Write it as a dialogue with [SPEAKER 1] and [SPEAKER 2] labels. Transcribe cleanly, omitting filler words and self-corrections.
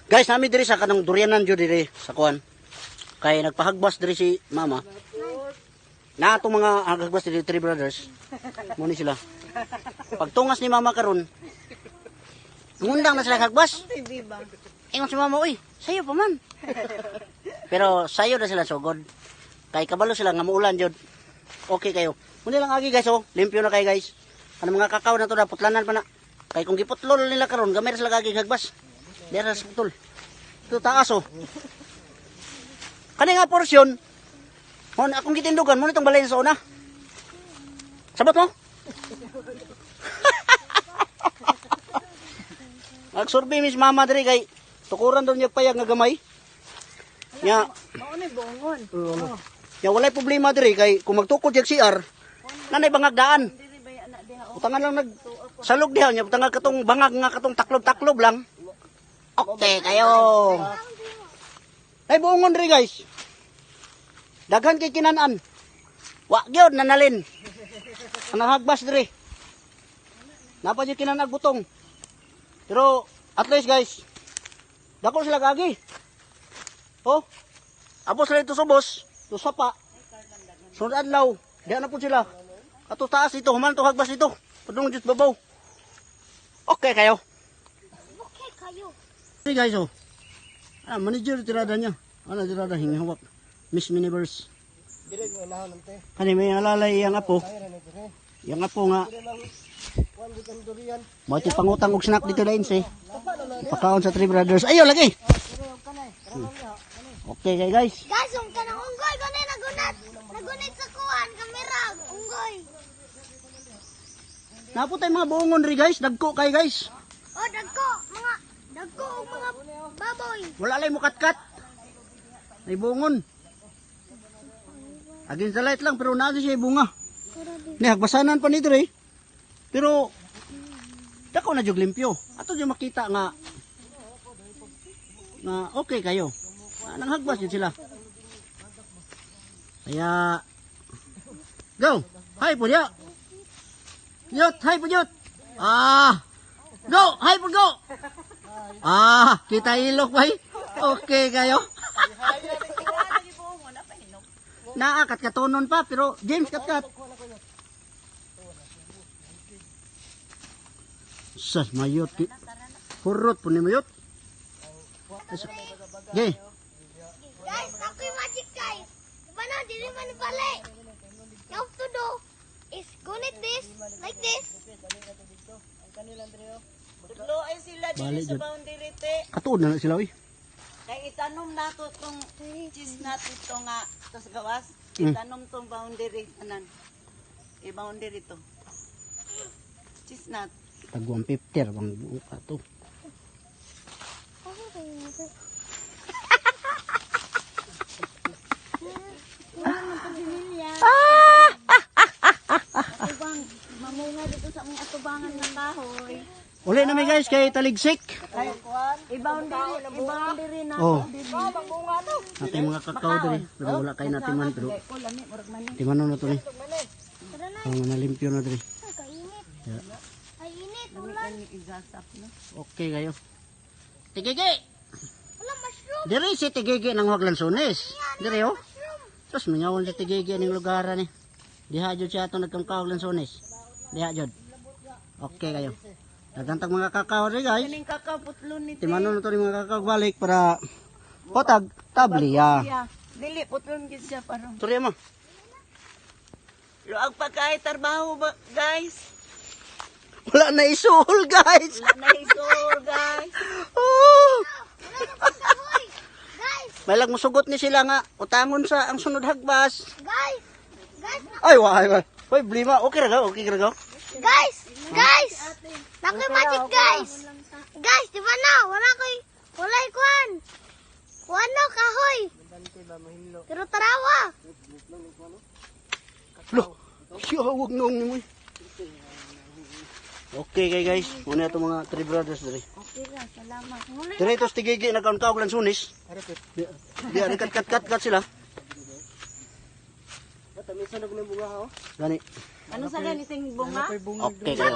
[SPEAKER 1] Guys, nami diri sa kanang durianan jud diri sa kuan. Kay nagpahagbas diri si mama. Na atong mga hagbas diri three brothers. Mo ni sila. Pagtungas ni mama karon, ngundang na sila hagbas. Ingon si mama, "Uy, sayo pa man." Pero sayo na sila sugod. Kay kabalo sila nga muulan jud. Okay kayo. Muna lang agi guys, oh. Limpyo na kayo guys. Ano mga kakao na to na putlanan pa na. Kay kung giputlol nila karon, gamay sila kagi hagbas. Dera sa putol. Ito taas oh. Kani nga porsyon, mo akong gitindugan mo nitong balay sa una. Sabot mo? Nagsurvey mis mama diri kay tukuran daw niya payag nga gamay. Nya,
[SPEAKER 2] mao ni bongon.
[SPEAKER 1] Ya walay problema diri kay kung magtukod jag CR, nanay bangagdaan.
[SPEAKER 2] Diri baya na diha.
[SPEAKER 1] Utangan lang nag salog diha nya utangan katong bangag nga katong taklob-taklob lang. Okay kayo. Ay buongon diri guys. Daghan kay kinanan. Wa gyud nanalin. Anang hagbas diri. Napa jud kinanag butong. Pero at least guys, dako sila gagi. Oh. Apos sila ito subos. To sapa. Sunod adlaw, diyan na po sila. Ato taas ito, human to hagbas ito. Padung jud babaw. Okay kayo.
[SPEAKER 2] Okay kayo.
[SPEAKER 1] Hey guys, oh. Manager tirada niya. Ano tirada hingahawak. Miss Universe.
[SPEAKER 3] Dire ko lahon nante.
[SPEAKER 1] Kani may alalay yang apo.
[SPEAKER 3] Kaya na dire.
[SPEAKER 1] Yang apo nga.
[SPEAKER 3] Wan gikan durian.
[SPEAKER 1] Mo ti pangutang og snack dito lain si. Pakaon sa Three Brothers. Ayo lagi. Okay kay guys.
[SPEAKER 2] Guys, um kanang unggoy kanay nagunat. Nagunit sa kuan kamera, unggoy.
[SPEAKER 1] Naputay mga buongon ri guys, dagko kay guys.
[SPEAKER 2] Oh, dagko og mga baboy.
[SPEAKER 1] Wala lay mo katkat. May buongon. Agin sa light lang pero naa siya bunga. Ni hagbasanan pa nito ri. Pero dako na jud limpyo. Ato jud makita nga okay kayo. Nang hagbas jud sila. Kaya go. Hi po dia. Yot, hi po yot. Go, hi po go. Kita ilok bay. Okay kayo. Naakat katonon pa pero James kat. Sas mayot ki. Hurot po ni mayot. Okay.
[SPEAKER 2] Guys, ako yung magic guys. Diba na, dili man bali. You have to do is gunit this, like this.
[SPEAKER 4] Tudlo ay sila
[SPEAKER 1] Bali,
[SPEAKER 4] dito sa
[SPEAKER 1] Jud.
[SPEAKER 4] boundary te.
[SPEAKER 1] Katuod na sila oy.
[SPEAKER 4] Kay itanom nato tong cheese nato to nga to sa gawas.
[SPEAKER 1] Mm.
[SPEAKER 4] Itanom tong boundary tanan. I-boundary to. Cheese nut.
[SPEAKER 1] Tagwang 50 bang buka to.
[SPEAKER 4] Atubang mamunga dito sa mga atubangan nga kahoy.
[SPEAKER 1] Uli na may guys kay taligsik.
[SPEAKER 4] I-boundary na.
[SPEAKER 1] Oh. Natin mga kakao diri. Pero wala kay natin man pero
[SPEAKER 4] Ko lami murag man.
[SPEAKER 1] timanon na to ni. Ang nalimpyo na diri.
[SPEAKER 2] Kainit.
[SPEAKER 1] Ya.
[SPEAKER 2] Ay, init.
[SPEAKER 4] Lami kang igasap no.
[SPEAKER 1] Okay kayo. Tigigi.
[SPEAKER 2] Wala mushroom.
[SPEAKER 1] Diri si Tigigi nang Haglansones. Diri oh.
[SPEAKER 2] Mushroom.
[SPEAKER 1] Sus mingawon si Tigigi ning lugar ni. Diha jud siya ato nagkamkaw Haglansones. Diha jud. Okay kayo. Nagantag mga kakao rin guys.
[SPEAKER 4] Kining kakaputlon ni te.
[SPEAKER 1] Timanon na to ni mga kakao balik para potag tabli ya.
[SPEAKER 4] Yeah. Dili putlon gid siya paro.
[SPEAKER 1] Sorry mo.
[SPEAKER 4] Luag pa kay trabaho ba, guys.
[SPEAKER 1] Wala na isul guys.
[SPEAKER 4] Wala na isor, guys.
[SPEAKER 1] Oh.
[SPEAKER 2] Hoy, guys,
[SPEAKER 1] May lag musugot ni sila nga utangon sa ang sunod hagbas.
[SPEAKER 2] guys. Guys,
[SPEAKER 1] Ay wah. Hoy blima okay ra ga? Okay ra ga?
[SPEAKER 2] guys. Nakoy magic guys. Guys, di ba na? Walay kuan. Kuan no kahoy. Pero tarawa.
[SPEAKER 1] Lo. Wag nong ni mo. Okay kay guys. Muna ito mga Three Brothers diri.
[SPEAKER 4] Okay ra, salamat.
[SPEAKER 1] Diri ito Tigigi nagkaon-kaon lang sunis. Di ari kat sila.
[SPEAKER 3] Tamisan og nang bunga ha.
[SPEAKER 1] Gani.
[SPEAKER 4] Ano sa ganising bunga?
[SPEAKER 1] Okay kayo.